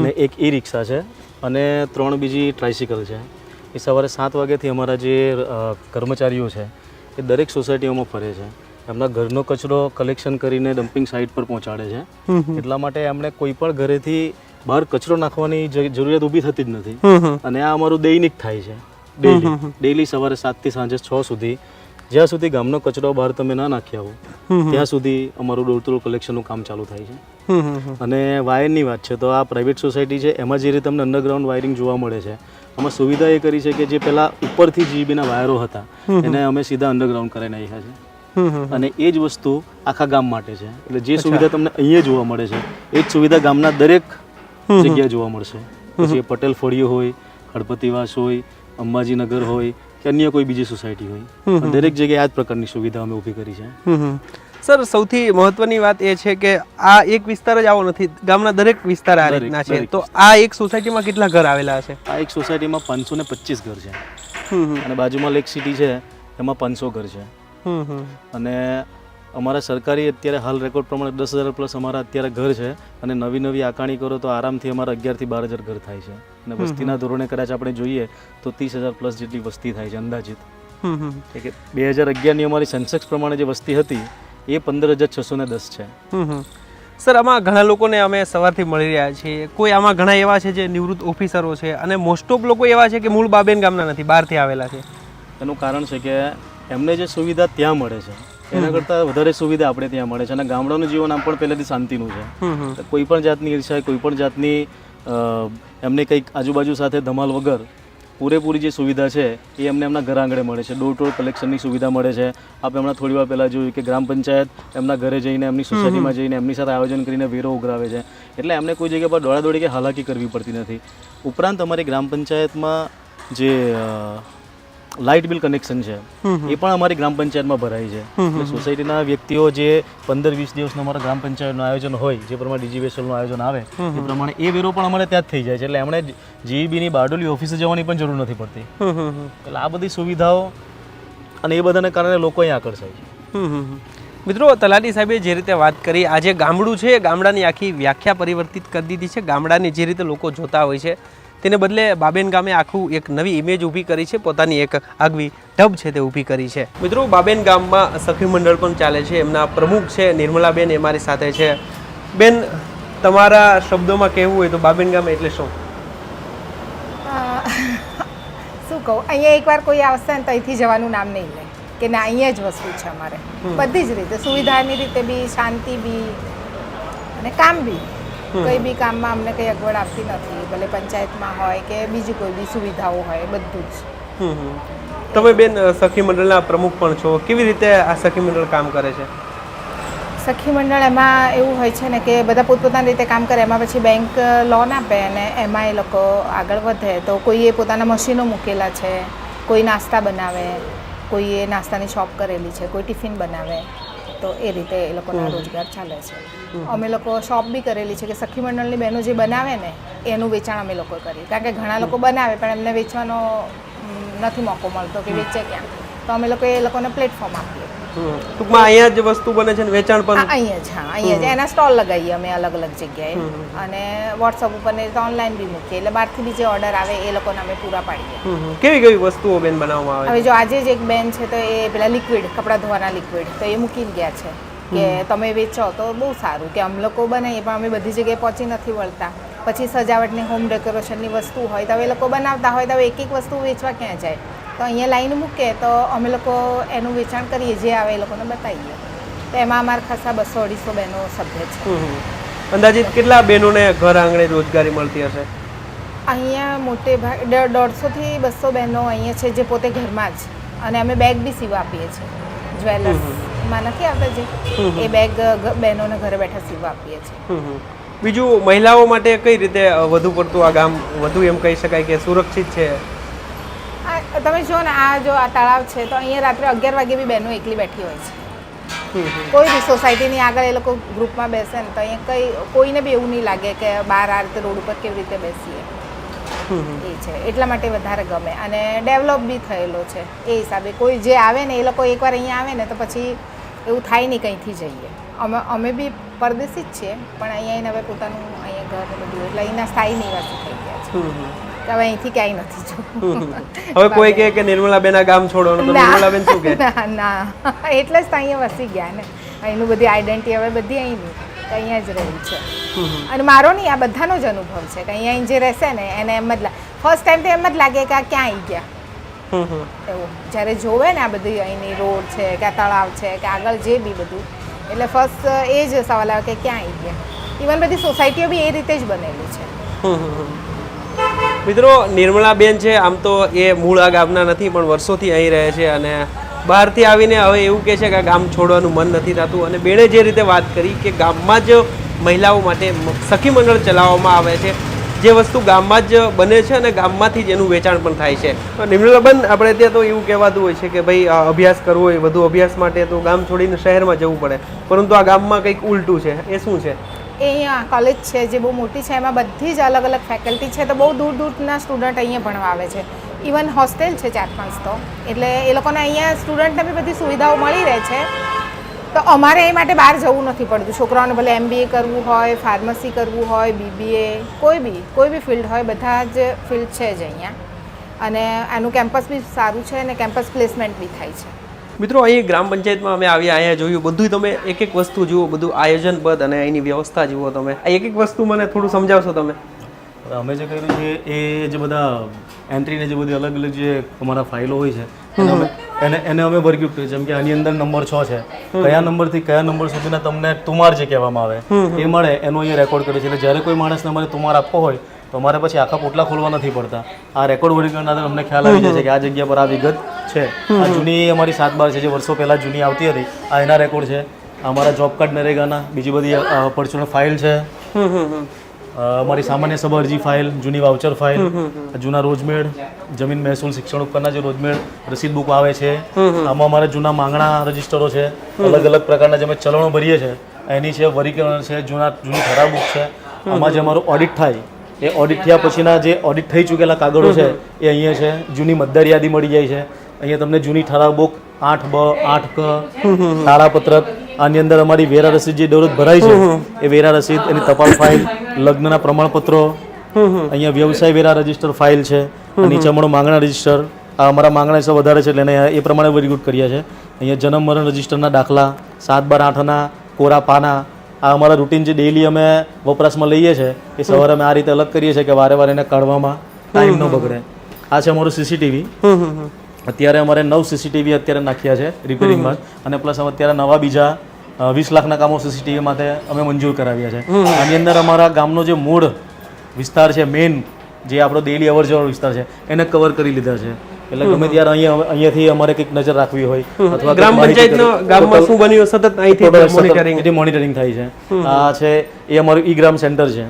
અને એક ઈ રિક્ષા છે અને 3 બીજી ટ્રાયસિકલ છે. એ સવારે 7 વાગ્યાથી અમારા જે કર્મચારીઓ છે એ દરેક સોસાયટીઓમાં ફરે છે, એમના ઘરનો કચરો કલેક્શન કરીને ડમ્પિંગ સાઇટ પર પહોંચાડે છે. એટલા માટે એમણે કોઈ પણ ઘરેથી બહાર કચરો નાખવાની જરૂરિયાત ઊભી થતી જ નથી, અને આ અમારું દૈનિક થાય છે. ડેઈલી સવારે 7 થી સાંજે 6 સુધી, જ્યાં સુધી ગામનો કચરો બહાર તમે ના નાખ્યા હો ત્યાં સુધી અમારું ડોર ટુ ડોર કલેક્શનનું કામ ચાલુ થાય છે. અને વાયરની વાત છે તો આ પ્રાઇવેટ સોસાયટી છે, એમાં જે રીતે તમને અંડરગ્રાઉન્ડ વાયરિંગ જોવા મળે છે, આમાં સુવિધા એ કરી છે કે જે પહેલાં ઉપરથી જીબીના વાયરો હતા એને અમે સીધા અંડરગ્રાઉન્ડ કરી નાખ્યા છે, અને એ જ વસ્તુ આખા ગામ માટે છે. એટલે જે સુવિધા તમને અહીંયા જોવા મળે છે એ જ સુવિધા ગામના દરેક જગ્યાએ જોવા મળશે. પછી પટેલ ફળિયો હોય, હળપતિવાસ હોય, અંબાજીનગર હોય કે અન્ય કોઈ બીજી સોસાયટી હોય, દરેક જગ્યાએ આ જ પ્રકારની સુવિધા અમે ઊભી કરી છે. સર, સૌથી મહત્વની વાત એ છે કે આ એક વિસ્તાર જ આવો નથી, ગામના દરેક વિસ્તાર આ રીતના છે. તો આ એક સોસાયટીમાં કેટલા ઘર આવેલા છે? આ એક સોસાયટીમાં 525 ઘર છે, અને બાજુમાં લેક સિટી છે એમાં 500 ઘર છે. અને અમારા સરકારી અત્યારે હાલ રેકોર્ડ પ્રમાણે 10,000 પ્લસ અમારા અત્યારે ઘર છે, અને નવી આકારણી કરો તો આરામથી અમારા 11,000 થી 12,000 ઘર થાય છે. અને વસ્તીના ધોરણે કદાચ આપણે જોઈએ તો 30,000 પ્લસ જેટલી વસ્તી થાય છે અંદાજિત. કે 2011ની અમારી સેન્સેક્સ પ્રમાણે જે વસ્તી હતી એ 15,610 છે. સર, આમાં ઘણા લોકોને અમે સવારથી મળી રહ્યા છીએ, કોઈ આમાં ઘણા એવા છે જે નિવૃત્ત ઓફિસરો છે, અને મોસ્ટ ઓફ લોકો એવા છે કે મૂળ બાબેન ગામના નથી, બહારથી આવેલા છે. એનું કારણ છે કે એમને જે સુવિધા ત્યાં મળે છે એના કરતાં વધારે સુવિધા આપણે ત્યાં મળે છે, અને ગામડાનું જીવન આમ પણ પહેલેથી શાંતિનું છે. કોઈ પણ જાતની ઈર્ષા, કોઈ પણ જાતની એમને કંઈક આજુબાજુ સાથે ધમાલ વગર પૂરેપૂરી જે સુવિધા છે એ એમને એમના ઘર આંગણે મળે છે. ડોર ટુ ડોર કલેક્શનની સુવિધા મળે છે. આપણે હમણાં થોડી વાર પહેલાં જોયું કે ગ્રામ પંચાયત એમના ઘરે જઈને, એમની સોસાયટીમાં જઈને એમની સાથે આયોજન કરીને વેરો ઉઘરાવે છે, એટલે એમને કોઈ જગ્યા પર દોડાદોડી કે હાલાકી કરવી પડતી નથી. ઉપરાંત અમારી ગ્રામ પંચાયતમાં જે લાઇટ બિલ કનેક્શન છે એ પણ અમારી ગ્રામ પંચાયતમાં ભરાય છે. એટલે સોસાયટીના વ્યક્તિઓ જે 15-20 દિવસનું અમારા ગ્રામ પંચાયતનું આયોજન હોય, જે પ્રમાણે ડીજીવીએસએલનું આયોજન આવે એ પ્રમાણે એ વેરો પણ અમારે ત્યાં જ થઈ જાય છે. એટલે એમણે જીઈબીની બારડોલી ઓફિસે જવાની પણ જરૂર નથી પડતી. એટલે આ બધી સુવિધાઓ અને એ બધાને કારણે લોકો અહીં આકર્ષાય છે. મિત્રો, તલાટી સાહેબે જે રીતે વાત કરી, આ જે ગામડું છે, ગામડાની આખી વ્યાખ્યા પરિવર્તિત કરી દીધી છે. ગામડાની જે રીતે લોકો જોતા હોય છે તેને બદલે બાબેન ગામે આખું એક નવી ઇમેજ ઊભી કરી છે, પોતાની એક આગવી ઢબ છે તે ઊભી કરી છે. મિત્રો, બાબેન ગામમાં સખી મંડળ પણ ચાલે છે, એમના પ્રમુખ છે નિર્મલાબેન એ મારી સાથે છે. બેન, તમારા શબ્દોમાં કહેવું હોય તો બાબેન ગામ એટલે શું? શું કહું, અહીંયા એકવાર કોઈ આવશે ને તો અહીંથી જવાનું નામ નહીં લે કે ના અહીંયા જ વસ્તુ છે અમારે. બધી જ રીતે, સુવિધાની રીતે બી, શાંતિ બી અને કામ બી. કોઈ બી કામમાં અમને કંઈ અગવડ આપતી નથી, ભલે પંચાયતમાં હોય કે બીજી કોઈ બી સુવિધાઓ હોય, બધું જ. તમે બેન સખી મંડળના પ્રમુખ પણ છો. કેવી રીતે આ સખી મંડળ કામ કરે છે? સખી મંડળ એમાં એવું હોય છે ને કે બધા પોતપોતાની રીતે કામ કરે. એમાં પછી બેંક લોન આપે અને એમાં એ લોકો આગળ વધે. તો કોઈએ પોતાના મશીનો મૂકેલા છે, કોઈ નાસ્તા બનાવે, કોઈએ નાસ્તાની શોપ કરેલી છે, કોઈ ટિફિન બનાવે. તો એ રીતે એ લોકોના રોજગાર ચાલે છે. અમે લોકો શોપ બી કરેલી છે કે સખી મંડળની બહેનો જે બનાવે ને એનું વેચાણ અમે લોકો કરીએ. કારણ કે ઘણા લોકો બનાવે પણ એમને વેચવાનો નથી મોકો મળતો કે વેચે ક્યાં, તો અમે લોકો એ લોકોને પ્લેટફોર્મ આપીએ. ટૂંકમાં અહીંયા જ વસ્તુ બને છે ને વેચાણ પણ અહીંયા જ. હા, અહીંયા જ એના સ્ટોલ લગાવીએ અમે અલગ અલગ જગ્યાએ અને વોટ્સઅપ ઉપર ને તો ઓનલાઈન બી મૂકીએ. એટલે બહારથી બી જે ઓર્ડર આવે એ લોકોને અમે પૂરા પાડીએ. કેવી કેવી વસ્તુઓ બેન બનાવવામાં આવે હવે જો આજે જ એક બેન છે તો એ પેલા લિક્વિડ, કપડાં ધોવાના લિક્વિડ, તો એ મૂકીને ગયા છે કે તમે વેચો તો બહુ સારું કે અમે લોકો બનાવીએ પણ અમે બધી જગ્યાએ પહોંચી નથી વળતા. પછી સજાવટની હોમ ડેકોરેશનની વસ્તુ હોય તો હવે એ લોકો બનાવતા હોય તો હવે એક એક વસ્તુ વેચવા ક્યાં જાય, તો અહીંયા લાઈન મૂકે તો અમે લોકો એનું વેચાણ કરીએ, જે આવે એ લોકોને બતાવીએ. તો એમાં અમારા ખાસા 200-250 બહેનો સભ્ય છે. અંદાજિત કેટલા બહેનોને ઘર આંગણે રોજગારી મળતી હશે? અહીંયા મોટે ભાગે 150 થી 200 બહેનો અહીંયા છે જે પોતે ઘરમાં જ, અને અમે બેગ બી સીવા આપીએ છીએ. જ્વેલર્સમાં નથી આવતા જે, એ બેગ બહેનોને ઘરે બેઠા સીવા આપીએ છીએ. બીજું મહિલાઓ માટે કઈ રીતે વધુ પડતું આ ગામ વધુ એમ કહી શકાય કે સુરક્ષિત છે? તમે જો ને આ જો આ તળાવ છે તો અહીંયા રાત્રે 11 વાગે બી બહેનો એકલી બેઠી હોય છે. કોઈ બી સોસાયટીની આગળ એ લોકો ગ્રુપમાં બેસે ને તો અહીંયા કોઈને બી એવું નહીં લાગે કે બહાર આ રીતે રોડ ઉપર કેવી રીતે બેસીએ. એ છે એટલા માટે વધારે ગમે અને ડેવલપ બી થયેલો છે એ હિસાબે. કોઈ જે આવે ને એ લોકો એકવાર અહીંયા આવે ને તો પછી એવું થાય નહીં કંઈથી જઈએ. અમે બી પરદેશી જ છીએ પણ અહીંયા હવે પોતાનું અહીંયા ઘર બધું એટલે અહીંના સ્થાયી નિવાસી થઈ ગયા છે. હવે અહીંથી ક્યાંય નથી જવું. હવે કોઈ કહે કે નિર્મલાબેન આ ગામ છોડવાનું તો નિર્મલાબેન શું કહે? ના, એટલે જ તો અહીંયા વસી ગયા ને. અહીંનું બધી આઈડેન્ટિટી હવે બધી અહીંની તો અહીંયા જ રહી છે. અને મારો નહીં, આ બધાનો જ અનુભવ છે કે અહીંયા જે રહેશે ને એને એમ જ ફર્સ્ટ ટાઈમ તો એમ જ લાગે કે આ ક્યાં આવી ગયા એવું. જ્યારે જોવે ને આ બધી અહીંની રોડ છે કે આ તળાવ છે કે આગળ જે બી બધું, એટલે ફર્સ્ટ એ જ સવાલ આવે કે ક્યાં આવી ગયા. ઇવન બધી સોસાયટીઓ બી એ રીતે જ બનેલી છે. મિત્રો, નિર્મલાબેન છે આમ તો એ મૂળ આ ગામના નથી પણ વર્ષોથી અહીં રહે છે અને બહારથી આવીને હવે એવું કહે છે કે આ ગામ છોડવાનું મન નથી થતું. અને બેણે જે રીતે વાત કરી કે ગામમાં જ મહિલાઓ માટે સખી મંડળ ચલાવવામાં આવે છે, જે વસ્તુ ગામમાં જ બને છે અને ગામમાંથી જ એનું વેચાણ પણ થાય છે. નિર્મલાબેન, આપણે ત્યાં તો એવું કહેવાતું હોય છે કે ભાઈ અભ્યાસ કરવો હોય, વધુ અભ્યાસ માટે તો ગામ છોડીને શહેરમાં જવું પડે, પરંતુ આ ગામમાં કંઈક ઉલટું છે. એ શું છે? એ અહીંયા કોલેજ છે જે બહુ મોટી છે, એમાં બધી જ અલગ અલગ ફેકલ્ટી છે, તો બહુ દૂર દૂરના સ્ટુડન્ટ અહીંયા ભણવા આવે છે. ઇવન હોસ્ટેલ છે 4-5 તો, એટલે એ લોકોને અહીંયા સ્ટુડન્ટને બી બધી સુવિધાઓ મળી રહે છે. તો અમારે એ માટે બહાર જવું નથી પડતું. છોકરાઓને ભલે MBA કરવું હોય, ફાર્મસી કરવું હોય, BBA, કોઈ બી ફિલ્ડ હોય, બધા જ ફિલ્ડ છે જ અહીંયા. અને આનું કેમ્પસ બી સારું છે અને કેમ્પસ પ્લેસમેન્ટ બી થાય છે. મિત્રો, અહીં ગ્રામ પંચાયતમાં અમે આવ્યા, અહીંયા જોયું બધું. તમે એક એક વસ્તુ જુઓ, બધું આયોજનબદ્ધ અને અહીંની વ્યવસ્થા જુઓ. તમે આ એક એક વસ્તુ મને થોડું સમજાવશો તમે? અમે જે કર્યું છે એ જે બધા એન્ટ્રીને જે બધી અલગ અલગ જે અમારા ફાઇલો હોય છે એને અમે વર્ગીકૃત કર્યું. જેમ કે આની અંદર નંબર 6 છે, કયા નંબરથી કયા નંબર સુધીના તમને તુમાર જે કહેવામાં આવે એ મળે એનો અહીંયા રેકોર્ડ કરે છે. એટલે જ્યારે કોઈ માણસને અમારે તુમાર આપવો હોય તો અમારે પછી આખા પોટલા ખોલવા નથી પડતા. આ રેકોર્ડ વર્ગીકરણના આધારે અમને ખ્યાલ આવી જાય છે કે આ જગ્યા પર આ વિગત છે. આ જૂની અમારી 7/12 છે જે વર્ષો પહેલાં જૂની આવતી હતી, આ એના રેકોર્ડ છે. અમારા જોબ કાર્ડ નરેગાના બીજી બધી પરચુરણ ફાઇલ છે. અમારી સામાન્ય સભા અરજી ફાઇલ, જૂની વાઉચર ફાઇલ, જૂના રોજમેળ, જમીન મહેસૂલ શિક્ષણ ઉપકરના જે રોજમેળ રસીદ બુક આવે છે. આમાં અમારા જૂના માંગણા રજીસ્ટરો છે, અલગ અલગ પ્રકારના જે અમે ચલણો ભરીએ છીએ એની છે, વર્ગીકરણ છે, જૂની ઠરાવ બુક છે. આમાં જે અમારું ઓડિટ થાય એ ઓડિટ થયા પછીના જે ઓડિટ થઈ ચૂકેલા કાગળો છે એ અહીંયા છે. જૂની મતદાર યાદી મળી જાય છે. અહીંયા તમને જૂની ઠરાવ બુક 8B, 8K, તાળાપત્રક, આની અંદર અમારી વેરા રસીદ જે દરરોજ ભરાય છે એ વેરા રસીદ, એની ટપાલ ફાઇલ, લગ્નના પ્રમાણપત્રો, અહીંયા વ્યવસાય વેરા રજીસ્ટર ફાઇલ છે. નીચે અમારું માંગણા રજીસ્ટર, આ અમારા માંગણા હિસાબ વધારે છે એટલે એને એ પ્રમાણે વર્ગીકૃત કર્યા છે. અહીંયા જન્મ મરણ રજીસ્ટરના દાખલા, 7/12/8ના કોરા પાના, આ અમારા રૂટીન જે ડેઈલી અમે વપરાશમાં લઈએ છીએ એ સવારે અમે આ રીતે અલગ કરીએ છીએ કે વારે વારે એને કાઢવામાં ટાઈમ ન બગડે. આ છે અમારું સીસીટીવી. અત્યારે અમારે 9 સીસીટીવી અત્યારે નાખ્યા છે રિપેરિંગમાં, અને પ્લસ અત્યારે નવા બીજા 20 લાખના કામો સીસીટીવી માટે અમે મંજૂર કરાવ્યા છે. આની અંદર અમારા ગામનો જે મૂળ વિસ્તાર છે, મેઇન જે આપણો ડેઈલી અવર જવર વિસ્તાર છે, એને કવર કરી લીધા છે. એટલે ગમે ત્યારે અહીંયાથી અમારે કંઈક નજર રાખવી હોય અથવા ગ્રામ પંચાયતનો ગામમાં શું બન્યું સતત અહીંથી મોનિટરિંગ થાય છે. આ છે એ અમારું ઈ ગ્રામ સેન્ટર છે.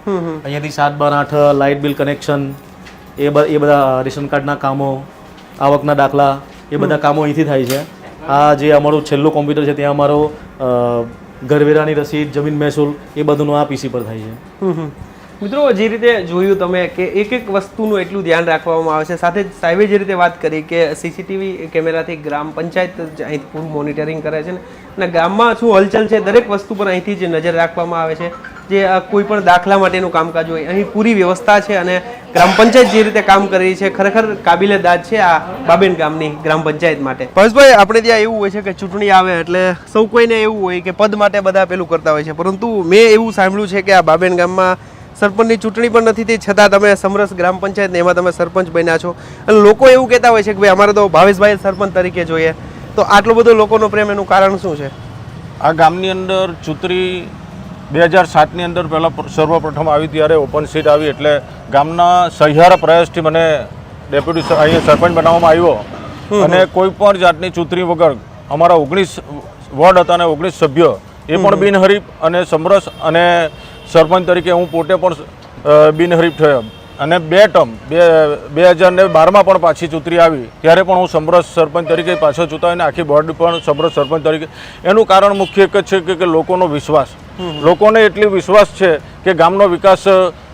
અહીંયાથી 7, 12, 8 લાઇટ બિલ કનેક્શન, એ બધા રેશન કાર્ડના કામો, આવકના દાખલા, એ બધા કામો અહીંથી થાય છે. આ જે અમારું છેલ્લું કોમ્પ્યુટર છે ત્યાં અમારો ઘરવેરાની રસીદ, જમીન મહેસૂલ, એ બધુંનું આ પીસી પર થાય છે. મિત્રો, જે રીતે જોયું તમે કે એક એક વસ્તુનું એટલું ધ્યાન રાખવામાં આવે છે, સાથે જ સાહેબે જે રીતે વાત કરી કે સીસીટીવી કેમેરાથી ગ્રામ પંચાયત અહીંથી પૂરું મોનિટરિંગ કરે છે ને, અને ગામમાં શું હલચલ છે દરેક વસ્તુ પર અહીંથી જ નજર રાખવામાં આવે છે. જે કોઈ પણ દાખલા માટેનું કામકાજ હોય અહીં પૂરી વ્યવસ્થા છે, અને ગ્રામ પંચાયત જે રીતે કામ કરી રહી છે ખરેખર કાબિલે દાદ છે આ બાબેન ગામની ગ્રામ પંચાયત માટે. પરેશભાઈ, આપણે ત્યાં એવું હોય છે કે ચૂંટણી આવે એટલે સૌ કોઈને એવું હોય કે પદ માટે બધા પેલું કરતા હોય છે, પરંતુ મેં એવું સાંભળ્યું છે કે આ બાબેન ગામમાં સરપંચની ચૂંટણી પણ નથી થઈ છતાં તમે સમરસ ગ્રામ પંચાયત ને એમાં તમે સરપંચ બન્યા છો, અને લોકો એવું કહેતા હોય છે કે ભાઈ અમારે તો ભાવેશભાઈ સરપંચ તરીકે જોઈએ. તો આટલો બધો લોકોનો પ્રેમ, એનું કારણ શું છે? આ ગામની અંદર ચૂંટણી 2007ની અંદર પહેલાં સર્વપ્રથમ આવી ત્યારે ઓપન સીટ આવી, એટલે ગામના સહિયારા પ્રયાસથી મને ડેપ્યુટી અહીંયા સરપંચ બનાવવામાં આવ્યો. અને કોઈ પણ જાતની ચૂંટણી વગર અમારા 19 વોર્ડ હતા અને 19 સભ્યો એ પણ બિનહરીફ, અને સમરસ અને સરપંચ તરીકે હું પોતે પણ બિનહરીફ થયો. અને 2 ટર્મ 2012માં પણ પાછી ચૂંટણી આવી ત્યારે પણ હું સમરસ સરપંચ તરીકે પાછો ચૂંટાયો, અને આખી બોર્ડ પણ સમરસ સરપંચ તરીકે. એનું કારણ મુખ્ય એક જ છે કે લોકોનો વિશ્વાસ, લોકોને એટલો વિશ્વાસ છે કે ગામનો વિકાસ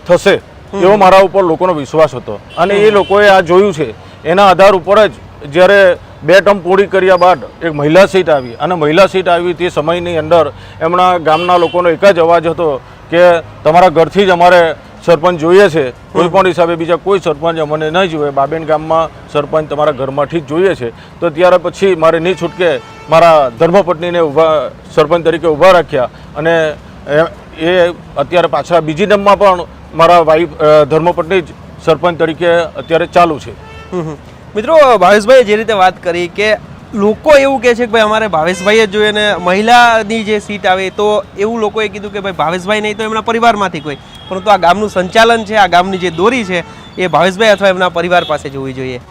થશે એવો મારા ઉપર લોકોનો વિશ્વાસ હતો. અને એ લોકોએ આ જોયું છે, એના આધાર ઉપર જ જ્યારે 2 ટર્મ પૂરી કર્યા બાદ એક મહિલા સીટ આવી, અને મહિલા સીટ આવી તે સમયની અંદર એમના ગામના લોકોનો એક જ અવાજ હતો કે તમારા ઘરથી જ અમારે સરપંચ જોઈએ છે, કોઈ પણ હિસાબે બીજા કોઈ સરપંચ અમને નહીં જોઈએ, બાબેન ગામમાં સરપંચ તમારા ઘરમાંથી જ જોઈએ છે. તો ત્યારે પછી મારે નહીં છૂટકે મારા ધર્મપત્નીને સરપંચ તરીકે ઊભા રાખ્યા, અને એ અત્યારે પાછા બીજી ટર્મમાં પણ મારા વાઈફ ધર્મપત્ની જ સરપંચ તરીકે અત્યારે ચાલુ છે. મિત્રો, ભાવેશભાઈએ જે રીતે વાત કરી કે લોકો એવું કહે છે કે ભાઈ અમારે ભાવેશભાઈ જ જોઈએ, ને મહિલાની જે સીટ આવે તો એવું લોકોએ કીધું કે ભાઈ ભાવેશભાઈ નહીં તો એમના પરિવારમાંથી કોઈ, પરંતુ આ ગામનું સંચાલન છે, આ ગામની જે દોરી છે એ ભાવેશભાઈ અથવા એમના પરિવાર પાસે જોવી જોઈએ.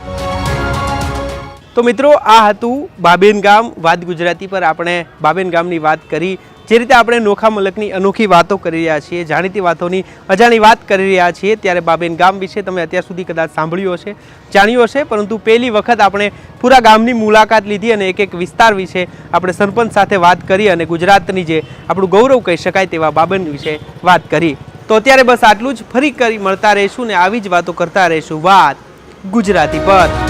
તો મિત્રો, આ હતું બાબેન ગામ વાત ગુજરાતી પર. આપણે બાબેન ગામની વાત કરી, જે રીતે આપણે નોખા મલકની અનોખી વાતો કરી રહ્યા છીએ, જાણીતી વાતોની અજાણી વાત કરી રહ્યા છીએ, ત્યારે બાબેન ગામ વિશે તમે અત્યાર સુધી કદાચ સાંભળ્યું હશે, જાણ્યું હશે, પરંતુ પહેલી વખત આપણે પૂરા ગામની મુલાકાત લીધી અને એક એક વિસ્તાર વિશે આપણે સરપંચ સાથે વાત કરી, અને ગુજરાતની જે આપણું ગૌરવ કહી શકાય તેવા બાબેન વિશે વાત કરી. તો અત્યારે બસ આટલું જ. ફરી કરી મળતા રહીશું ને આવી જ વાતો કરતા રહીશું વાત ગુજરાતી પર.